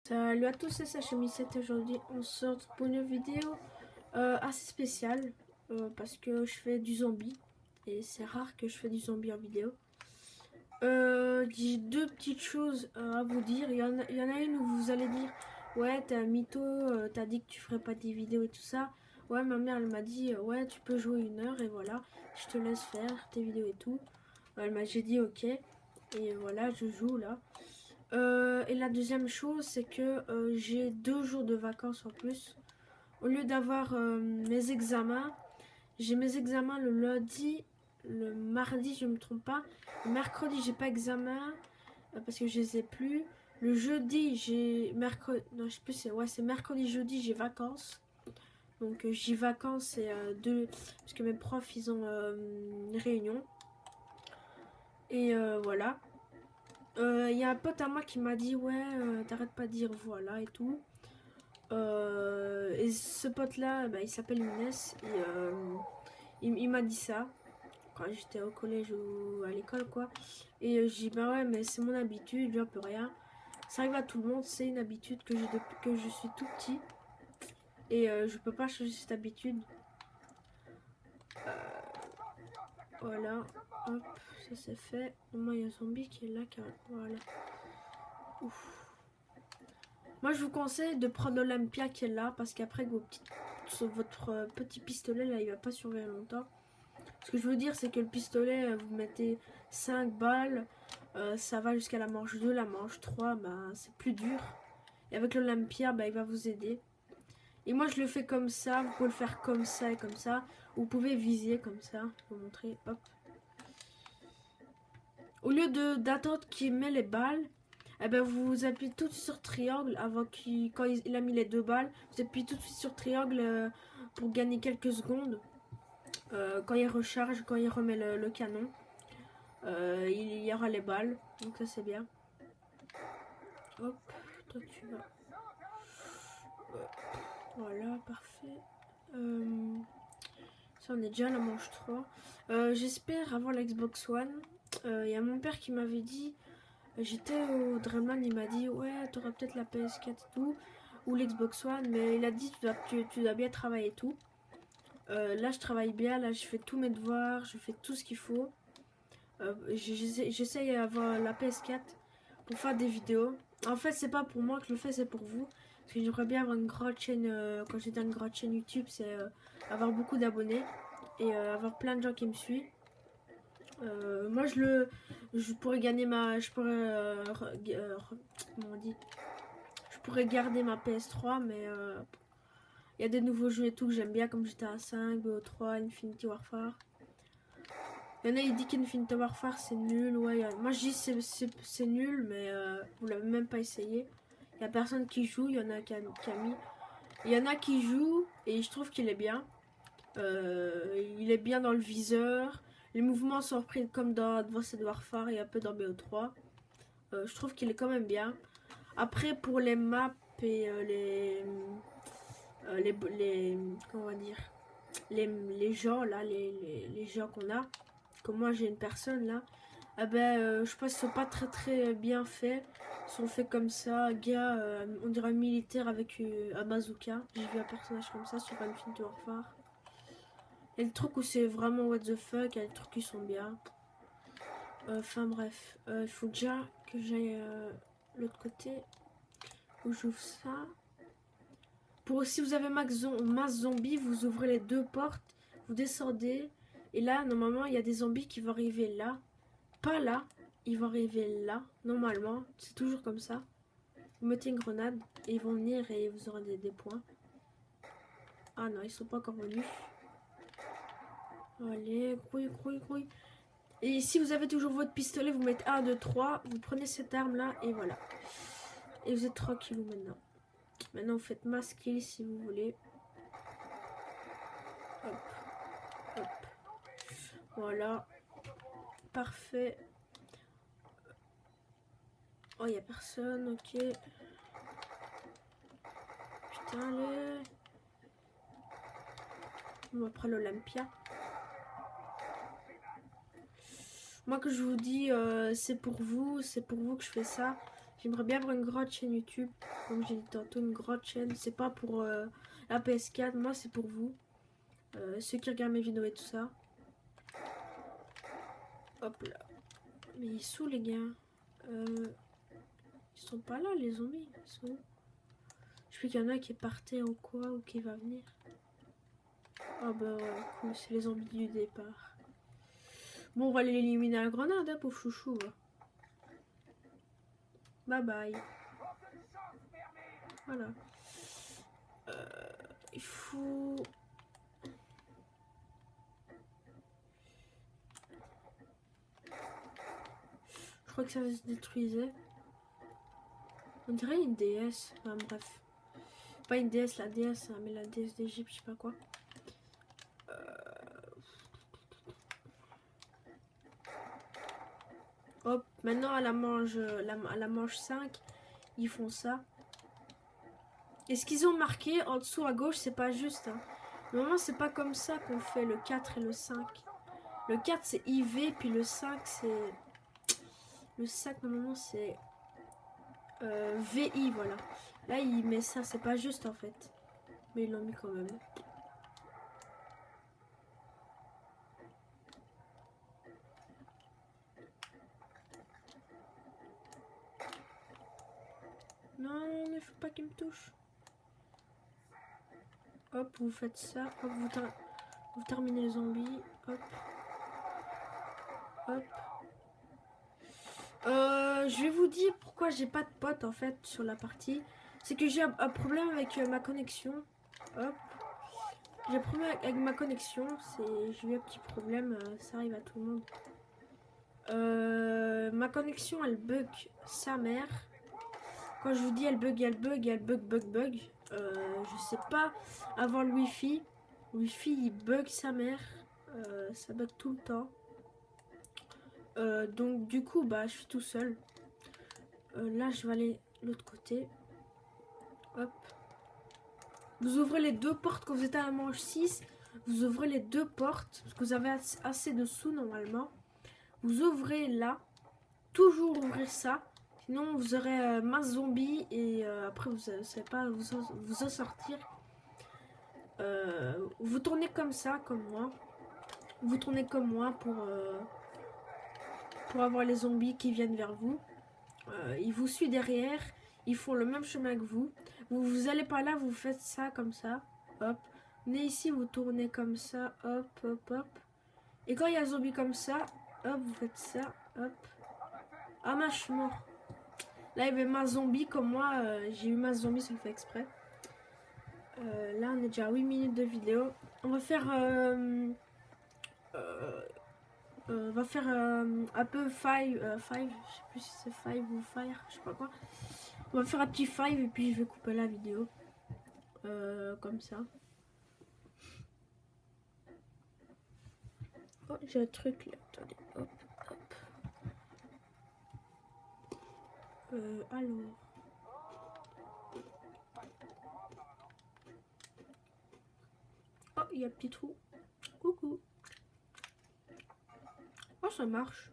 Salut à tous, c'est Sacha7. Aujourd'hui on sort pour une vidéo assez spéciale parce que je fais du zombie et c'est rare que je fais du zombie en vidéo. J'ai deux petites choses à vous dire. Il y en a une où vous allez dire ouais t'es un mytho, t'as dit que tu ferais pas des vidéos et tout ça. Ouais, ma mère elle m'a dit ouais tu peux jouer 1 heure et voilà je te laisse faire tes vidéos et tout. J'ai dit ok et voilà je joue là. Et la deuxième chose, c'est que j'ai 2 jours de vacances en plus. Au lieu d'avoir mes examens, j'ai mes examens le lundi, le mardi, je ne me trompe pas. Le mercredi, j'ai pas examen parce que je les ai plus. Le jeudi, j'ai mercredi, non, je sais plus, c'est mercredi, jeudi, j'ai vacances. Donc j'ai vacances et parce que mes profs, ils ont une réunion. Et voilà. Y a un pote à moi qui m'a dit ouais t'arrêtes pas de dire voilà et tout. Et ce pote là bah, il s'appelle Inès et il m'a dit ça quand j'étais au collège ou à l'école quoi. Et j'ai dit bah ouais mais c'est mon habitude, j'en peux rien. Ça arrive à tout le monde, c'est une habitude que j'ai depuis que je suis tout petit. Et je peux pas changer cette habitude. Voilà, hop, ça c'est fait. Moi il y a un zombie qui est là, voilà. Ouf. Moi je vous conseille de prendre l'Olympia qui est là parce qu'après votre petit pistolet là il va pas survivre longtemps. Ce que je veux dire c'est que le pistolet vous mettez 5 balles, ça va jusqu'à la manche 2, la manche 3 bah, c'est plus dur. Et avec l'Olympia bah, il va vous aider. Et moi je le fais comme ça, vous pouvez le faire comme ça et comme ça. Vous pouvez viser comme ça, je vais vous montrer, hop. Au lieu d'attendre qu'il met les balles, eh ben vous appuyez tout de suite sur triangle avant quand il a mis les 2 balles. Vous appuyez tout de suite sur triangle pour gagner quelques secondes. Quand il recharge, quand il remet le canon, il y aura les balles. Donc ça c'est bien. Hop, toi tu vas. Voilà, parfait. Ça on est déjà à la manche 3. J'espère avoir la Xbox One. Il y a mon père qui m'avait dit. J'étais au Dreamland, il m'a dit ouais t'auras peut-être la PS4 et tout ou l'Xbox One, mais il a dit tu dois bien travailler et tout. Là je travaille bien, là je fais tous mes devoirs, je fais tout ce qu'il faut. J'essaye d'avoir la PS4 pour faire des vidéos. En fait c'est pas pour moi que je le fais, c'est pour vous. Parce que j'aimerais bien avoir une grande chaîne, quand j'ai une grande chaîne YouTube, c'est avoir beaucoup d'abonnés et avoir plein de gens qui me suivent. Moi je pourrais gagner je pourrais comment on dit, je pourrais garder ma PS3 mais il y a des nouveaux jeux et tout que j'aime bien comme GTA 5, BO3, Infinity Warfare. Il y en a qui disent qu'Infinity Warfare c'est nul, ouais, moi je dis c'est nul mais vous l'avez même pas essayé. Il y a personne qui joue, il y en a qui a mis. Il y en a qui jouent et je trouve qu'il est bien. Il est bien dans le viseur. Les mouvements sont repris comme dans Advanced Warfare et un peu dans BO3. Je trouve qu'il est quand même bien. Après, pour les maps et comment on va dire, les gens là, les gens qu'on a, comme moi j'ai une personne là, ah ben, je pense qu'ils sont pas très bien faits. Ils sont faits comme ça, gars, on dirait un militaire avec un bazooka. J'ai vu un personnage comme ça sur Infinity Warfare. Il y a des trucs où c'est vraiment what the fuck, il y a des trucs qui sont bien. Enfin bref, il faut déjà que j'aille l'autre côté où j'ouvre ça. Pour si vous avez masse zombie, vous ouvrez les 2 portes, vous descendez. Et là, normalement, il y a des zombies qui vont arriver là. Pas là, ils vont arriver là, normalement. C'est toujours comme ça. Vous mettez une grenade et ils vont venir et vous aurez des points. Ah non, ils sont pas encore venus. Allez, grouille. Et si vous avez toujours votre pistolet, vous mettez 1, 2, 3. Vous prenez cette arme là et voilà. Et vous êtes tranquille maintenant. Maintenant vous faites mass kill si vous voulez. Hop. Voilà. Parfait. Oh, il n'y a personne, ok. Putain, allez. On va prendre l'Olympia. Moi que je vous dis, c'est pour vous que je fais ça. J'aimerais bien avoir une grande chaîne YouTube. Comme j'ai dit tantôt, une grande chaîne. C'est pas pour la PS4, moi c'est pour vous. Ceux qui regardent mes vidéos et tout ça. Hop là. Mais ils sont les gars. Ils sont pas là les zombies. Ils sont où? Je sais qu'il y en a qui est parti ou quoi, ou qui va venir. Ah bah ouais, cool, c'est les zombies du départ. Bon, on va les éliminer à la grenade, hein, pauvre chouchou. Hein. Bye bye. Voilà. Il faut... Je crois que ça se détruisait. On dirait une déesse. Enfin, bref. Pas une déesse, la déesse, mais la déesse d'Égypte, je sais pas quoi. Hop, maintenant à la manche 5, ils font ça. Et ce qu'ils ont marqué en dessous à gauche, c'est pas juste. Hein. Normalement, c'est pas comme ça qu'on fait le 4 et le 5. Le 4 c'est IV, puis le 5 c'est... Le 5 normalement c'est VI, voilà. Là il met ça, c'est pas juste en fait. Mais ils l'ont mis quand même. Non, il faut pas qu'il me touche. Hop, vous faites ça. Hop, vous terminez les zombies. Hop. Hop. Je vais vous dire pourquoi j'ai pas de potes en fait sur la partie. C'est que j'ai un problème avec ma connexion. Hop. J'ai un problème avec ma connexion. J'ai eu un petit problème. Ça arrive à tout le monde. Ma connexion elle bug sa mère. Quand je vous dis elle bug, elle bug, elle bug. Je sais pas avoir le wifi. Le wifi il bug sa mère. Ça bug tout le temps. Donc du coup bah je suis tout seul. Là je vais aller de l'autre côté. Hop. Vous ouvrez les deux portes quand vous êtes à la manche 6. Vous ouvrez les deux portes parce que vous avez assez de sous normalement. Vous ouvrez là. Toujours ouvrir ça. Sinon vous aurez masse zombies et après vous ne savez pas vous en sortir. Vous tournez comme ça, comme moi. Vous tournez comme moi pour avoir les zombies qui viennent vers vous. Ils vous suivent derrière. Ils font le même chemin que vous. Vous allez par là, vous faites ça comme ça. Hop. Venez ici, vous tournez comme ça. Hop, hop, hop. Et quand il y a un zombie comme ça, hop, vous faites ça. Hop. Ah, je suis mort. Là, il y avait ma zombie comme moi. J'ai eu ma zombie, ça le fait exprès. Là, on est déjà à 8 minutes de vidéo. On va faire... on va faire un peu five, je sais plus si c'est five ou fire, je sais pas quoi. On va faire un petit five et puis je vais couper la vidéo. Comme ça. Oh, j'ai un truc là, attendez, hop, hop. Alors. Oh, il y a un petit trou. Coucou. Oh, ça marche.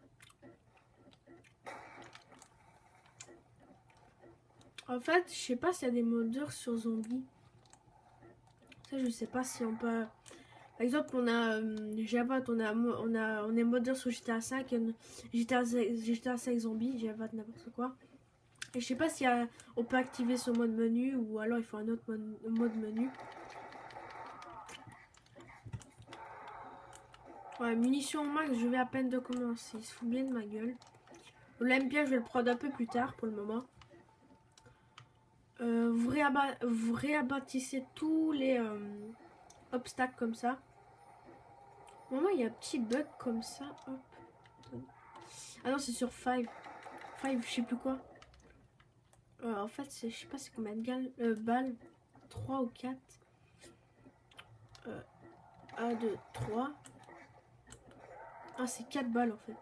En fait, je sais pas s'il y a des modeurs sur zombies. Ça, je sais pas si on peut... Par exemple, on a Java, on est modeur sur GTA 5, GTA 5 zombies, Java n'importe quoi. Et je sais pas si on peut activer ce mode menu ou alors il faut un autre mode menu. Ouais, munitions au max, je vais à peine de commencer. Il se fout bien de ma gueule. On l'aime bien, je vais le prendre un peu plus tard pour le moment. Vous réabattissez tous les obstacles comme ça. Au moment il y a un petit bug comme ça. Hop. Ah non, c'est sur 5. 5, je sais plus quoi. En fait, je sais pas c'est combien de balles. 3 ou 4. 1, 2, 3. Ah, c'est 4 balles en fait.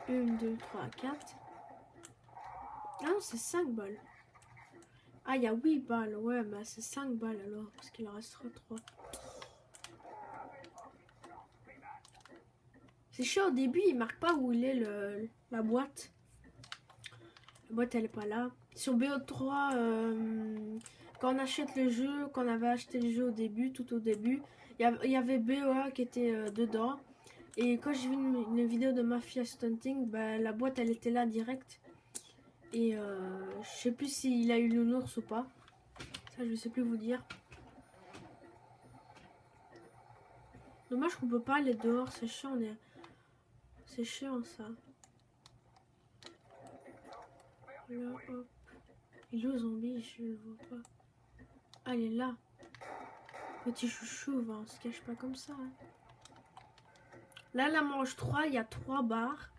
1, 2, 3, 4. Ah non, c'est 5 balles. Ah, il y a 8 balles. Ouais, mais c'est 5 balles alors. Parce qu'il en restera 3. C'est chiant au début, il marque pas où il est la boîte. La boîte elle est pas là. Sur BO3, quand on achète le jeu, quand on avait acheté le jeu au début, tout au début, il y avait BOA qui était dedans. Et quand j'ai vu une vidéo de Mafia Stunting, bah, la boîte elle était là direct. Et je sais plus s'il a eu le nounours ou pas. Ça je sais plus vous dire. Dommage qu'on peut pas aller dehors, c'est chiant. C'est chiant ça. Là, hop. Il est où zombie? Je le vois pas. Ah, il est là. Petit chouchou, on se cache pas comme ça. Hein. Là, la manche 3, il y a 3 barres.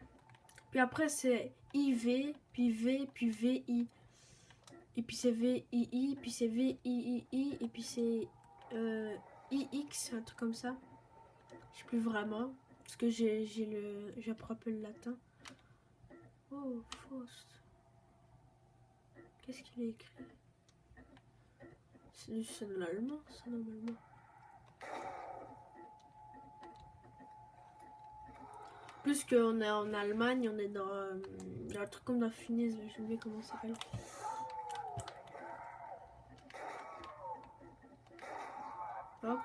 Puis après, c'est IV, puis V, puis VI. Et puis c'est VII, puis c'est VIII, et puis c'est IX, un truc comme ça. Je sais plus vraiment. Parce que j'apprends un peu le latin. Oh, Faust. Qu'est-ce qu'il a écrit? C'est de l'allemand, ça, normalement. Plus qu'on est en Allemagne, on est dans un truc comme dans Funès, j'ai oublié comment ça s'appelle. Hop.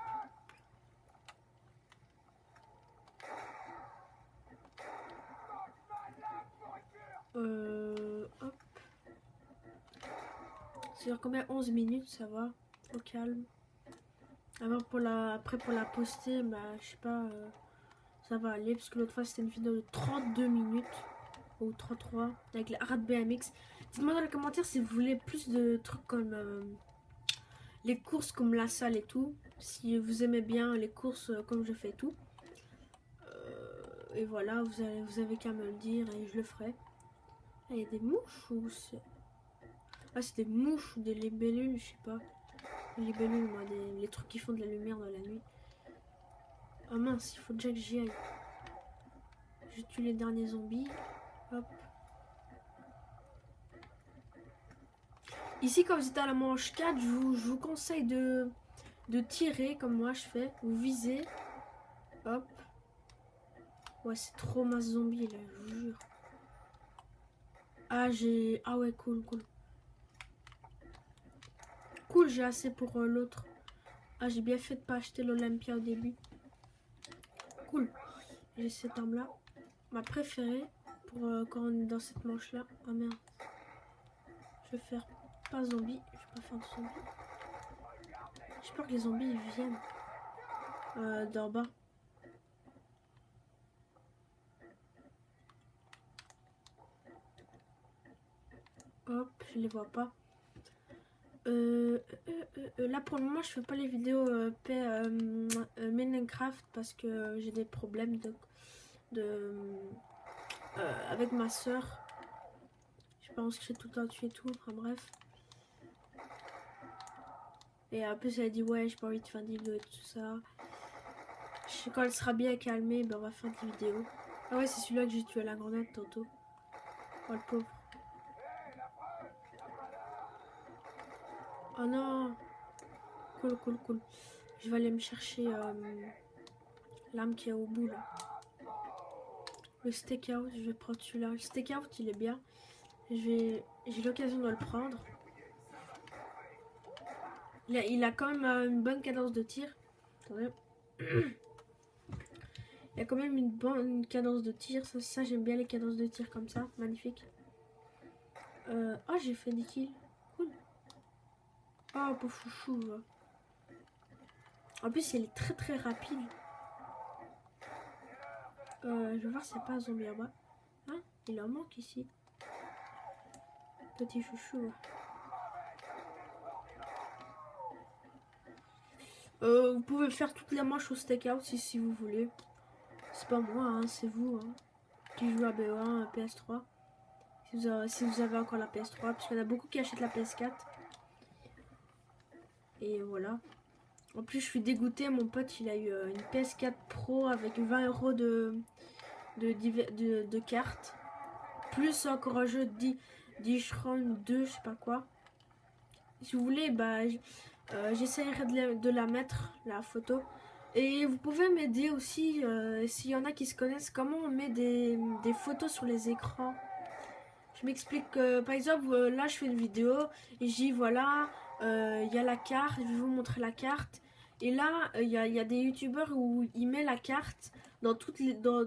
Hop. C'est combien? 11 minutes, ça va. Au calme. Après pour la poster, bah je sais pas, ça va aller. Parce que l'autre fois c'était une vidéo de 32 minutes. Ou 33 avec la Rad BMX. Dites-moi dans les commentaires si vous voulez plus de trucs comme les courses comme la salle et tout. Si vous aimez bien les courses comme je fais tout. Et voilà, vous avez qu'à me le dire et je le ferai. Ah, il y a des mouches ou c'est... Ah, c'est des mouches ou des libellules, je sais pas. Les libellules, moi, les trucs qui font de la lumière dans la nuit. Ah mince, il faut déjà que j'y aille. Je tue les derniers zombies. Hop. Ici, quand vous êtes à la manche 4, je vous conseille de tirer comme moi je fais. Vous visez. Hop. Ouais, c'est trop masse zombie là, je vous jure. Ah, j'ai... Ah ouais, cool, cool. Cool, j'ai assez pour l'autre. Ah, j'ai bien fait de pas acheter l'Olympia au début. Cool. J'ai cette arme là. Ma préférée pour quand on est dans cette manche là. Ah merde. Je vais faire pas zombie. Je vais pas faire de zombie. J'ai peur que les zombies ils viennent d'en bas. Hop, je les vois pas. Là pour le moment je fais pas les vidéos Minecraft parce que j'ai des problèmes avec ma soeur. Je pense que j'ai tout le temps tué tout, enfin bref. Et en plus elle a dit ouais j'ai pas envie de faire des vidéos et tout ça. Quand elle sera bien calmée, ben on va faire des vidéos. Ah ouais c'est celui-là que j'ai tué à la grenade tantôt. Oh le pauvre. Oh non. Cool, cool, cool. Je vais aller me chercher l'arme qui est au bout là. Le stakeout, je vais prendre celui-là. Le stakeout il est bien. J'ai l'occasion de le prendre. Il a quand même une bonne cadence de tir. Attendez. Il a quand même une bonne cadence de tir. Ça j'aime bien les cadences de tir comme ça. Magnifique. Oh j'ai fait des kills. Cool. Oh pauvre chouchou. En plus il est très très rapide. Je vais voir s'il n'y a pas un zombie en bas. Hein? Il en manque ici. Petit chouchou. Vous pouvez faire toute la manche au stakeout si vous voulez. C'est pas moi, hein, c'est vous hein, qui jouez à BO1, à PS3. Si vous avez encore la PS3, parce qu'il y en a beaucoup qui achètent la PS4. Et voilà. En plus, je suis dégoûtée. Mon pote, il a eu une PS4 Pro avec 20 € de cartes. Plus encore un jeu de Dishron 2, je sais pas quoi. Si vous voulez, bah, j'essaierai de la mettre, la photo. Et vous pouvez m'aider aussi, s'il y en a qui se connaissent, comment on met des photos sur les écrans. je m'explique. Par exemple, là, je fais une vidéo et je dis voilà, il y a la carte, je vais vous montrer la carte. Et là, il y a des youtubeurs où ils mettent la carte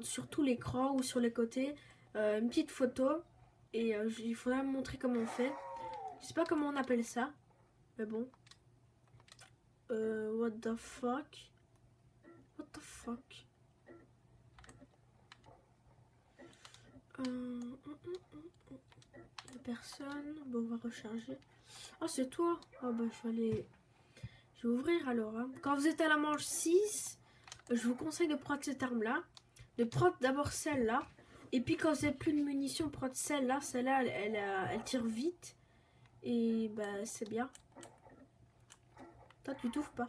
sur tout l'écran ou sur les côtés, une petite photo. Et il faudra me montrer comment on fait. Je sais pas comment on appelle ça, mais bon. What the fuck? What the fuck? Personne. Bon, on va recharger. Ah, c'est toi? Ah, bah, je vais ouvrir alors. Hein. Quand vous êtes à la manche 6, je vous conseille de prendre cette arme-là. De prendre d'abord celle-là. Et puis, quand vous n'avez plus de munitions, prendre celle-là. Celle-là, elle tire vite. Et bah, c'est bien. Toi, tu t'ouvres pas.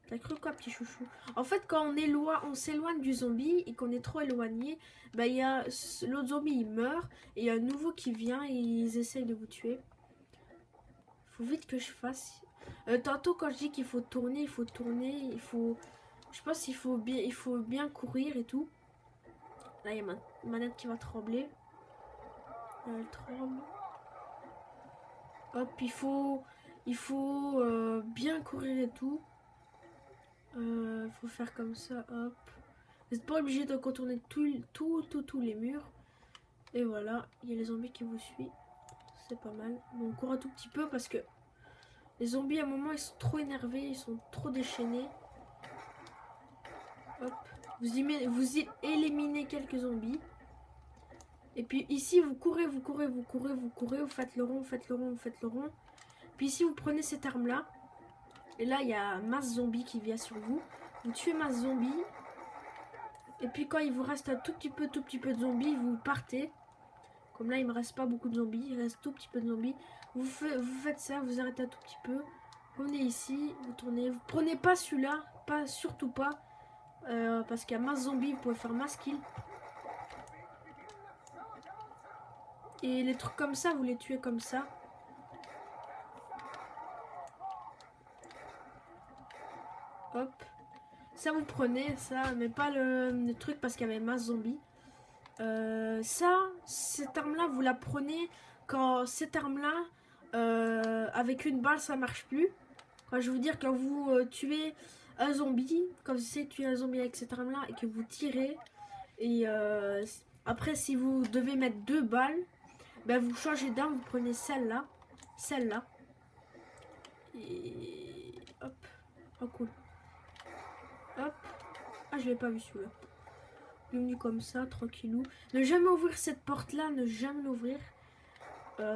T'as cru quoi, petit chouchou? En fait, quand on s'éloigne du zombie et qu'on est trop éloigné, bah, il y a l'autre zombie, il meurt et il y a un nouveau qui vient et ils essayent de vous tuer. Faut vite que je fasse. Tantôt, quand je dis qu'il faut tourner, je pense qu'il faut bien courir et tout. Là, il y a ma manette qui va trembler. Elle tremble. Hop, il faut bien courir et tout. Faut faire comme ça, hop. Vous n'êtes pas obligé de contourner tous les murs. Et voilà, il y a les zombies qui vous suivent. C'est pas mal. Bon, on court un tout petit peu parce que les zombies à un moment ils sont trop énervés, ils sont trop déchaînés. Hop. Vous éliminez quelques zombies. Et puis ici vous courez, vous faites le rond, vous faites le rond. Puis ici vous prenez cette arme là. Et là, il y a masse zombie qui vient sur vous. Vous tuez masse zombie. Et puis quand il vous reste un tout petit peu de zombies, vous partez. Comme là, il me reste pas beaucoup de zombies. Il reste tout petit peu de zombies. Vous faites ça, vous arrêtez un tout petit peu. Vous venez ici, vous tournez. Vous prenez pas celui-là. Surtout pas. Parce qu'il y a masse zombies, vous pouvez faire masse kill. Et les trucs comme ça, vous les tuez comme ça. Hop. Ça vous prenez, ça, mais pas le truc parce qu'il y avait masse zombies. Cette arme-là, vous la prenez quand cette arme-là, avec une balle, ça marche plus. Quand je veux dire, quand vous tuez un zombie, quand vous essayez de tuer un zombie avec cette arme-là et que vous tirez, et après, si vous devez mettre 2 balles, ben vous changez d'arme, vous prenez celle-là, et hop, oh cool. Hop. Ah, je l'ai pas vu celui-là. Bienvenue comme ça, tranquillou. Ne jamais ouvrir cette porte-là, ne jamais l'ouvrir.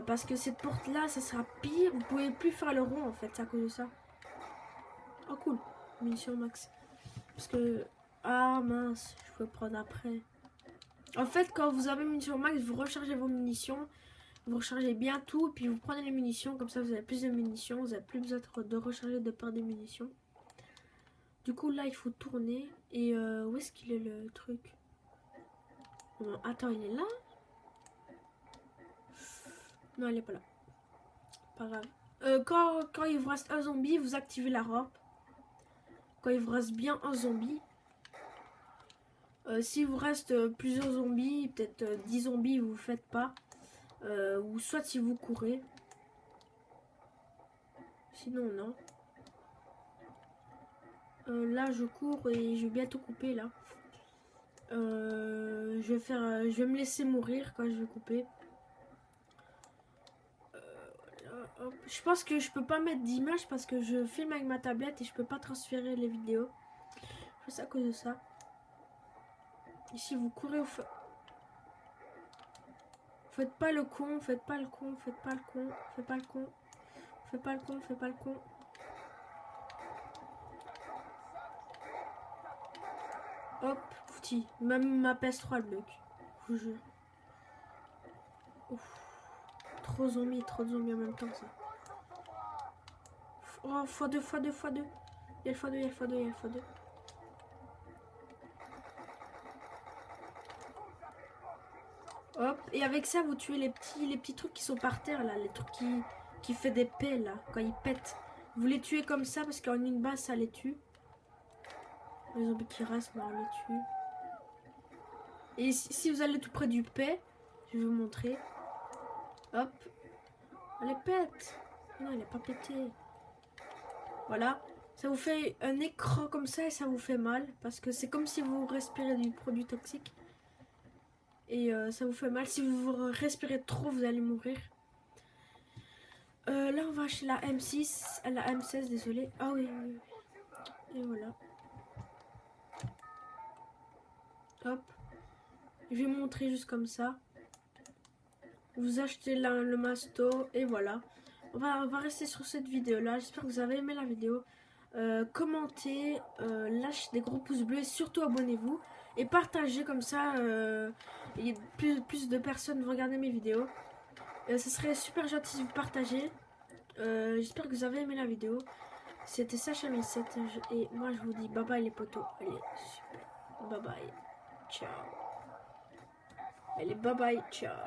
Parce que cette porte-là, ça sera pire. Vous pouvez plus faire le rond, en fait, c'est à cause de ça. Oh, cool. Munitions max. Parce que... Ah, mince. Je peux prendre après. En fait, quand vous avez munitions max, vous rechargez vos munitions. Vous rechargez bien tout. Puis vous prenez les munitions. Comme ça, vous avez plus de munitions. Vous n'avez plus besoin de recharger de perdre des munitions. Du coup, là, il faut tourner. Et où est-ce qu'il est le truc? Non, attends, il est là? Non, il est pas là. Pas grave. Quand il vous reste un zombie, vous activez la rampe. Quand il vous reste bien un zombie. Si vous reste plusieurs zombies, peut-être 10 zombies, vous ne faites pas. Ou soit si vous courez. Sinon, non. Là, je cours et je vais bientôt couper, là. Je vais me laisser mourir quand je vais couper. Hop. Je pense que je peux pas mettre d'image parce que je filme avec ma tablette et je peux pas transférer les vidéos. Je fais ça à cause de ça. Ici, vous courez au feu. Faites pas le con, faites pas le con, faites pas le con, faites pas le con, faites pas le con, faites pas le con. Hop, fouti. Même ma PS3 le bloque. Je vous jure. Ouf. Trop de zombies en même temps ça. Oh, x2, x2, x2. Il y a le x2, il y a le x2, il y a le x2. Hop, et avec ça vous tuez les petits trucs qui sont par terre là, les trucs qui fait des paix là, quand ils pètent. Vous les tuez comme ça parce qu'en une base ça les tue. Les zombies qui restent, bah, on les tue. Et si vous allez tout près du paix, Je vais vous montrer. Hop. Elle est pète. Non, elle n'est pas pétée. Voilà. Ça vous fait un écran comme ça et ça vous fait mal. Parce que c'est comme si vous respirez du produit toxique. Et ça vous fait mal. Si vous respirez trop, vous allez mourir. Là, on va chez la M6. La M16, désolé. Ah oui, oui, oui. Et voilà. Hop. Je vais montrer juste comme ça. Vous achetez là le masto. Et voilà. On va rester sur cette vidéo là. J'espère que vous avez aimé la vidéo. Commentez, lâchez des gros pouces bleus et surtout abonnez-vous. Et partagez comme ça. Plus de personnes vont regarder mes vidéos. Ce serait super gentil si vous partagez. J'espère que vous avez aimé la vidéo. C'était Sacha17 et moi je vous dis bye bye les potos. Allez, super. Bye bye. Ciao. Allez, bye bye. Ciao.